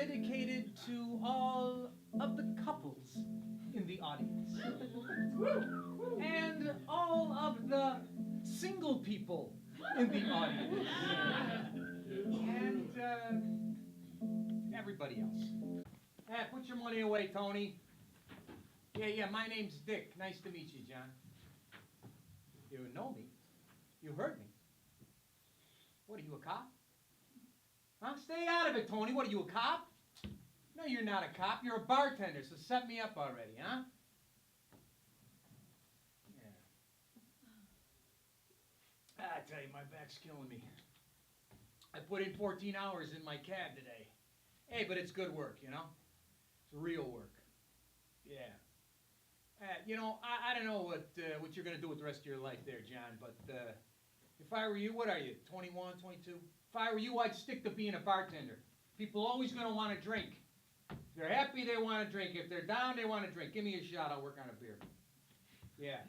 dedicated to all of the couples in the audience and all of the single people in the audience and everybody else. Hey, put your money away, Tony. Yeah, my name's Dick. Nice to meet you, John. You know me. You heard me. What are you, a cop? Huh? Stay out of it, Tony. What are you, a cop? No, you're not a cop. You're a bartender, so set me up already, huh? Yeah. I tell you, my back's killing me. I put in 14 hours in my cab today. Hey, but it's good work, you know? It's real work. Yeah. I don't know what you're going to do with the rest of your life there, John, but if I were you, what are you, 21, 22? If I were you, I'd stick to being a bartender. People always going to want to drink. If they're happy, they want to drink. If they're down, they want to drink. Give me a shot, I'll work on a beer. Yeah.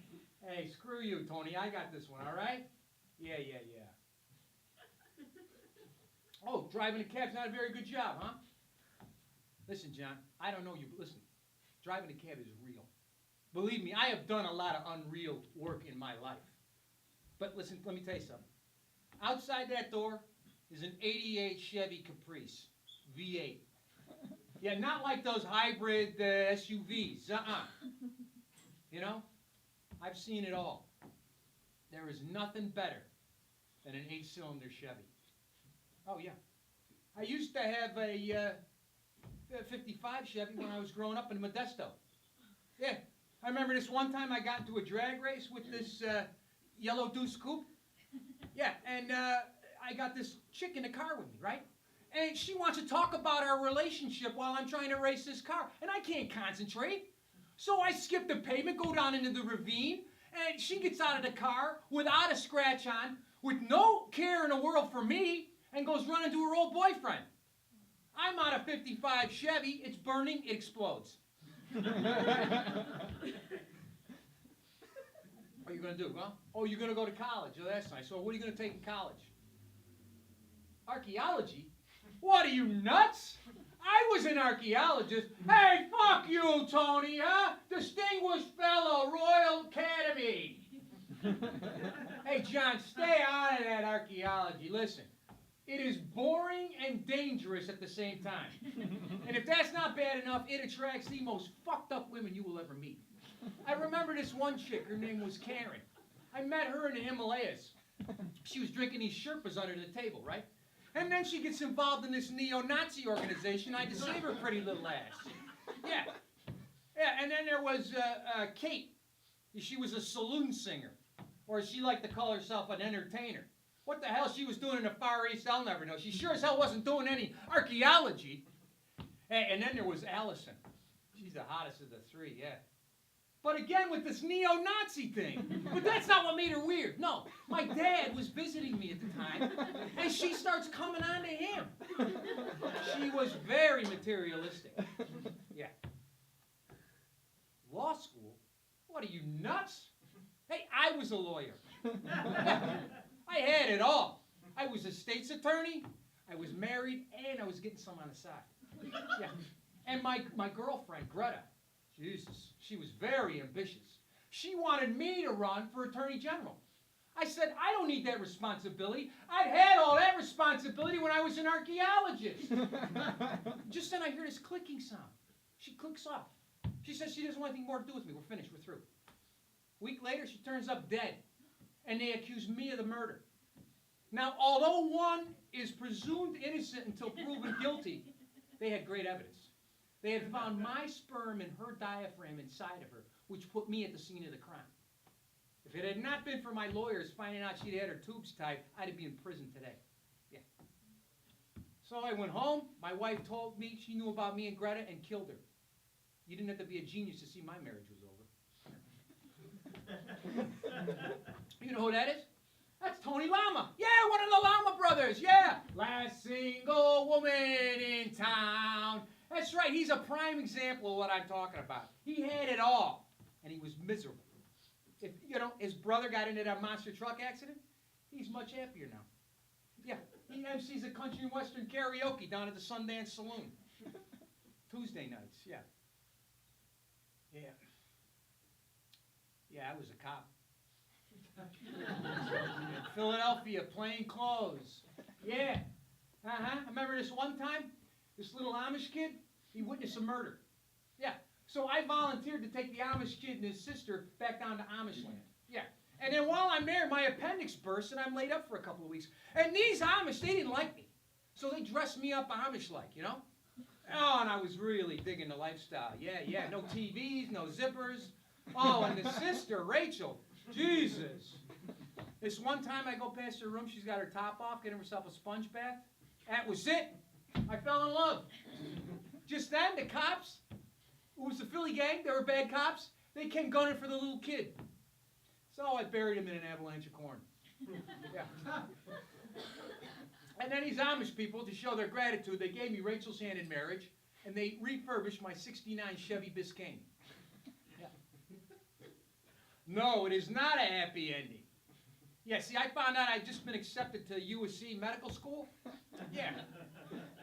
Hey, screw you, Tony. I got this one, all right? Yeah. Oh, driving a cab's not a very good job, huh? Listen, John, I don't know you, but listen. Driving a cab is real. Believe me, I have done a lot of unreal work in my life. But listen, let me tell you something. Outside that door is an 88 Chevy Caprice V8. Yeah, not like those hybrid SUVs. You know, I've seen it all. There is nothing better than an 8-cylinder Chevy. Oh, yeah. I used to have a 55 Chevy when I was growing up in Modesto. Yeah. I remember this one time I got into a drag race with this yellow Deuce Coupe. Yeah, and I got this chick in the car with me, right? And she wants to talk about our relationship while I'm trying to race this car. And I can't concentrate. So I skip the pavement, go down into the ravine, and she gets out of the car without a scratch on, with no care in the world for me, and goes running to her old boyfriend. I'm out of 55 Chevy, it's burning, it explodes. What are you going to do, huh? Oh, you're going to go to college. Oh, that's nice. So what are you going to take in college? Archaeology? What, are you nuts? I was an archaeologist. Hey, fuck you, Tony, huh? Distinguished Fellow, Royal Academy. Hey, John, stay out of that archaeology. Listen, it is boring and dangerous at the same time. And if that's not bad enough, it attracts the most fucked up women you will ever meet. I remember this one chick, her name was Karen. I met her in the Himalayas. She was drinking these Sherpas under the table, right? And then she gets involved in this neo-Nazi organization. I had to save her pretty little ass. Yeah, and then there was Kate. She was a saloon singer. Or as she liked to call herself, an entertainer. What the hell she was doing in the Far East, I'll never know. She sure as hell wasn't doing any archaeology. Hey, and then there was Allison. She's the hottest of the three, yeah. But again, with this neo-Nazi thing. But that's not what made her weird. No, my dad was visiting me at the time, and she starts coming on to him. She was very materialistic. Yeah. Law school? What, are you nuts? Hey, I was a lawyer. I had it all. I was a state's attorney, I was married, and I was getting some on the side. Yeah. And my girlfriend, Greta, Jesus, she was very ambitious. She wanted me to run for Attorney General. I said, I don't need that responsibility. I'd had all that responsibility when I was an archaeologist. Just then I hear this clicking sound. She clicks off. She says she doesn't want anything more to do with me. We're finished. We're through. A week later, she turns up dead. And they accuse me of the murder. Now, although one is presumed innocent until proven guilty, they had great evidence. They had found my sperm in her diaphragm inside of her, which put me at the scene of the crime. If it had not been for my lawyers finding out she'd had her tubes tied, I'd be in prison today. Yeah. So I went home. My wife told me she knew about me and Greta and killed her. You didn't have to be a genius to see my marriage was over. You know who that is? That's Tony Lama. Yeah, one of the Lama brothers. Yeah. Last single woman in town. That's right. He's a prime example of what I'm talking about. He had it all, and he was miserable. If his brother got into that monster truck accident, he's much happier now. Yeah, he MCs a country and western karaoke down at the Sundance Saloon. Tuesday nights, yeah. Yeah. Yeah, I was a cop. In Philadelphia, plain clothes. Yeah. Uh-huh. I remember this one time, this little Amish kid, he witnessed a murder. Yeah. So I volunteered to take the Amish kid and his sister back down to Amish land. Yeah. And then while I'm there, my appendix bursts and I'm laid up for a couple of weeks. And these Amish, they didn't like me. So they dressed me up Amish-like, you know? Oh, and I was really digging the lifestyle. Yeah. No TVs, no zippers. Oh, and the sister, Rachel. Jesus. This one time I go past her room, she's got her top off, getting herself a sponge bath. That was it. I fell in love. Just then, the cops, it was the Philly gang, they were bad cops, they came gunning for the little kid. So I buried him in an avalanche of corn. Yeah. And then these Amish people, to show their gratitude, they gave me Rachel's hand in marriage, and they refurbished my '69 Chevy Biscayne. Yeah. No, it is not a happy ending. Yeah, see, I found out I'd just been accepted to USC medical school. Yeah.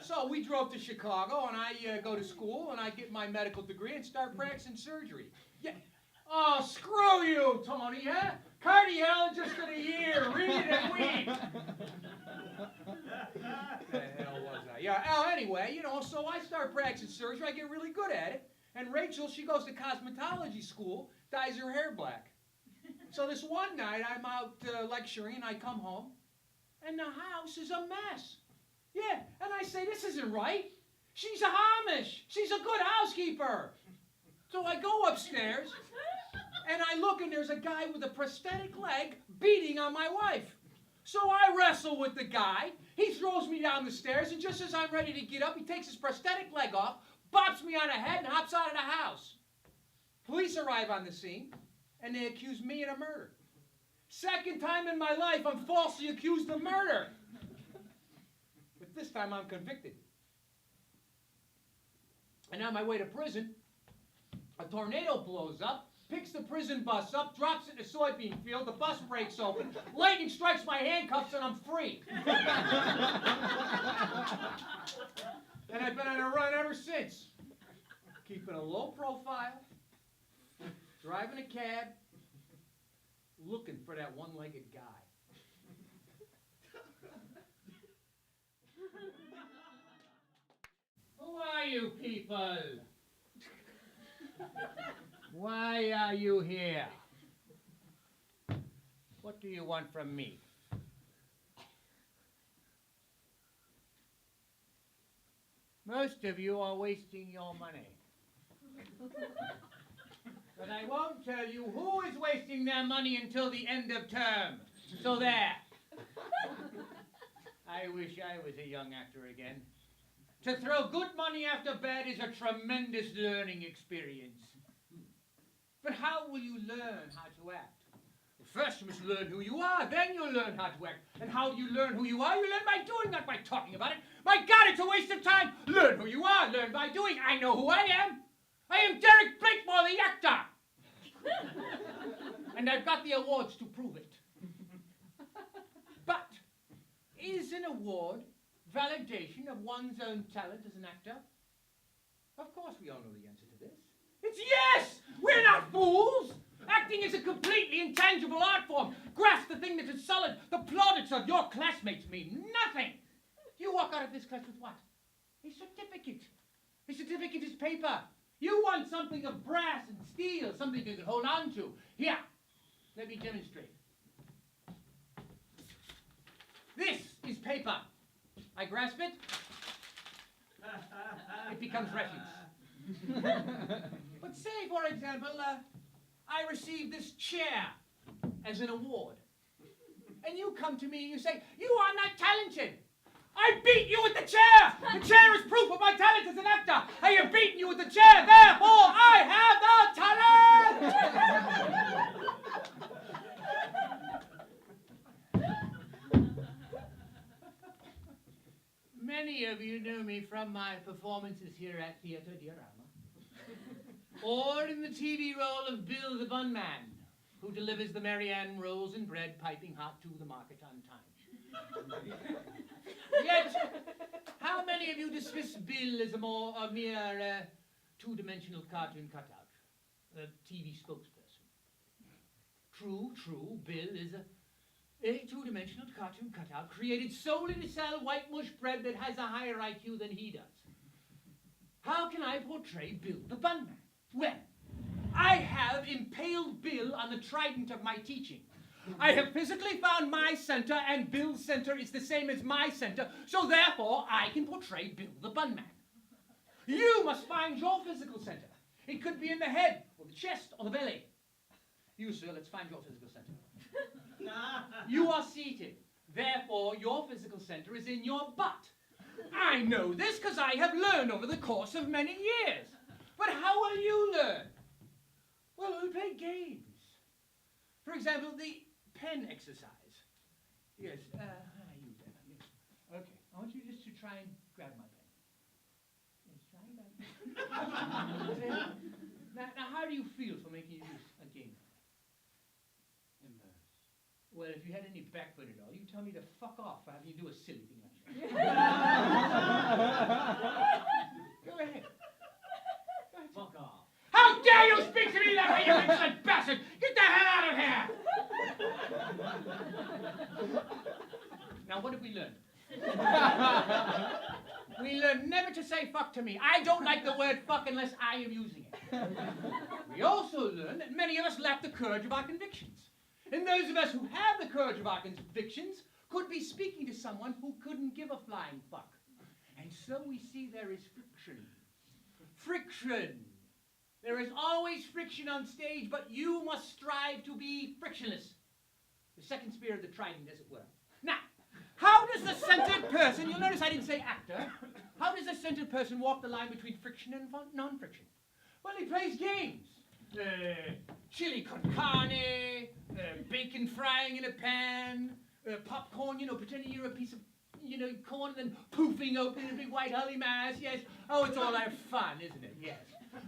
So we drove to Chicago, and I go to school, and I get my medical degree and start practicing surgery. Yeah. Oh, screw you, Tony, huh? Cardiologist of the year, read and weep. The hell was I? Yeah, anyway, so I start practicing surgery. I get really good at it. And Rachel, she goes to cosmetology school, dyes her hair black. So this one night, I'm out lecturing, and I come home, and the house is a mess. Yeah, and I say, this isn't right. She's a Amish. She's a good housekeeper. So I go upstairs, and I look, and there's a guy with a prosthetic leg beating on my wife. So I wrestle with the guy. He throws me down the stairs, and just as I'm ready to get up, he takes his prosthetic leg off, bops me on the head, and hops out of the house. Police arrive on the scene, and they accuse me of murder. Second time in my life, I'm falsely accused of murder. But this time, I'm convicted. And on my way to prison, a tornado blows up, picks the prison bus up, drops it in a soybean field, the bus breaks open, lightning strikes my handcuffs, and I'm free. And I've been on a run ever since. Keeping a low profile, driving a cab, looking for that one-legged guy. Who are you people? Why are you here? What do you want from me? Most of you are wasting your money. But I won't tell you who is wasting their money until the end of term. So there. I wish I was a young actor again. To throw good money after bad is a tremendous learning experience. But how will you learn how to act? Well, first you must learn who you are, then you'll learn how to act. And how do you learn who you are? You learn by doing, not by talking about it. My God, it's a waste of time. Learn who you are, learn by doing. I know who I am. I am Derek Blakemore, the actor. And I've got the awards to prove it. But is an award validation of one's own talent as an actor? Of course we all know the answer to this. It's yes! We're not fools! Acting is a completely intangible art form. Grasp the thing that is solid. The plaudits of your classmates mean nothing. You walk out of this class with what? A certificate. A certificate is paper. You want something of brass and steel, something you can hold on to. Here, let me demonstrate. This is paper. I grasp it. It becomes refuse. But say, for example, I receive this chair as an award. And you come to me and you say, you are not talented. I beat you with the chair! The chair is proof of my talent as an actor! I have beaten you with the chair, therefore I have the talent! Many of you know me from my performances here at Theatre Diorama, or in the TV role of Bill the Bun Man, who delivers the Marianne rolls and bread piping hot to the market on time. Yet, how many many of you dismiss Bill as a mere two-dimensional cartoon cutout, a TV spokesperson. True, Bill is a two-dimensional cartoon cutout created solely to sell white mush bread that has a higher IQ than he does. How can I portray Bill the Bunman? Well, I have impaled Bill on the trident of my teaching. I have physically found my center, and Bill's center is the same as my center, so therefore I can portray Bill the Bunman. You must find your physical center. It could be in the head, or the chest, or the belly. You, sir, let's find your physical center. You are seated. Therefore, your physical center is in your butt. I know this because I have learned over the course of many years. But how will you learn? Well, we'll play games. For example, the pen exercise. Yes, you pen. Yes. Okay, I want you just to try and grab my pen. Yes, try and grab it. Now, how do you feel for making you use a game? Embarrassed. Well, if you had any backbone at all, you tell me to fuck off for having you do a silly thing like that. Go ahead. Fuck off. How dare you speak to me that way, you insolent bastard! Get the hell out of here! Now, what have we learned? We learned never to say fuck to me. I don't like the word fuck unless I am using it. We also learned that many of us lack the courage of our convictions. And those of us who have the courage of our convictions could be speaking to someone who couldn't give a flying fuck. And so we see there is friction. Friction. There is always friction on stage, but you must strive to be frictionless. The second spear of the trident, as it were. Now, how does the centered person, you'll notice I didn't say actor, how does the centered person walk the line between friction and non-friction? Well, he plays games. Chili con carne, bacon frying in a pan, popcorn, pretending you're a piece of, corn and then poofing open in a big white holy mass, yes. Oh, it's all our fun, isn't it? Yes.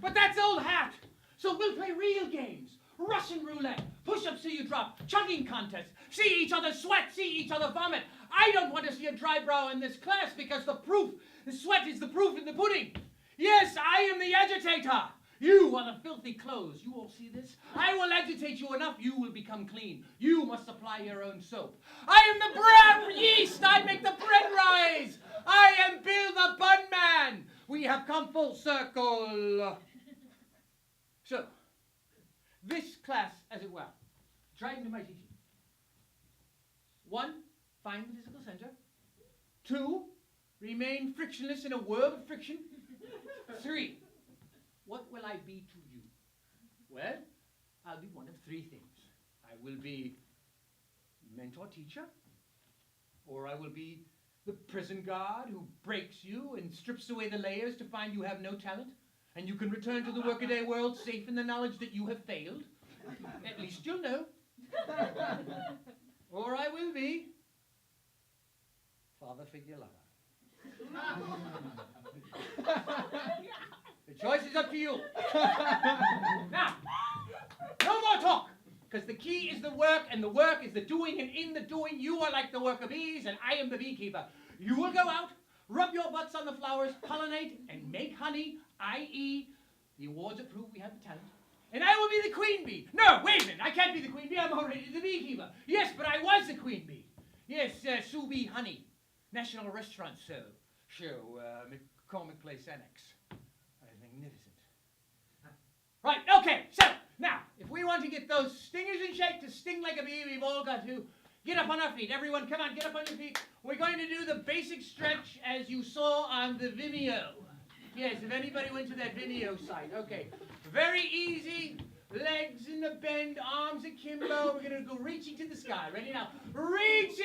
But that's old hat. So we'll play real games. Russian roulette, push-ups till you drop, chugging contests, see each other sweat, see each other vomit. I don't want to see a dry brow in this class because the sweat is the proof in the pudding. Yes, I am the agitator. You are the filthy clothes. You all see this? I will agitate you enough, you will become clean. You must supply your own soap. I am the brown yeast. I make the bread rise. I am Bill the Bun Man. We have come full circle. So, this class, as it were, trident of my teaching. 1, find the physical center. 2, remain frictionless in a world of friction. 3, what will I be to you? Well, I'll be one of 3 things. I will be mentor teacher, or I will be the prison guard who breaks you and strips away the layers to find you have no talent, and you can return to the workaday world safe in the knowledge that you have failed. At least you'll know. Or I will be Father Figueroa. The choice is up to you. Now, no more talk, because the key is the work, and the work is the doing, and in the doing, you are like the worker bees, and I am the beekeeper. You will go out, rub your butts on the flowers, pollinate, and make honey, i.e., the awards that prove we have the talent. And I will be the queen bee. No, wait a minute, I can't be the queen bee, I'm already the beekeeper. Yes, but I was the queen bee. Yes, Sue Bee Honey, National Restaurant Show, McCormick Place Annex. Magnificent. Right, okay, so, now, if we want to get those stingers in shape to sting like a bee, we've all got to get up on our feet. Everyone, come on, get up on your feet. We're going to do the basic stretch as you saw on the Vimeo. Yes, if anybody went to that Vimeo site. Okay, very easy. Legs in the bend, arms akimbo. We're going to go reaching to the sky. Ready now? Reaching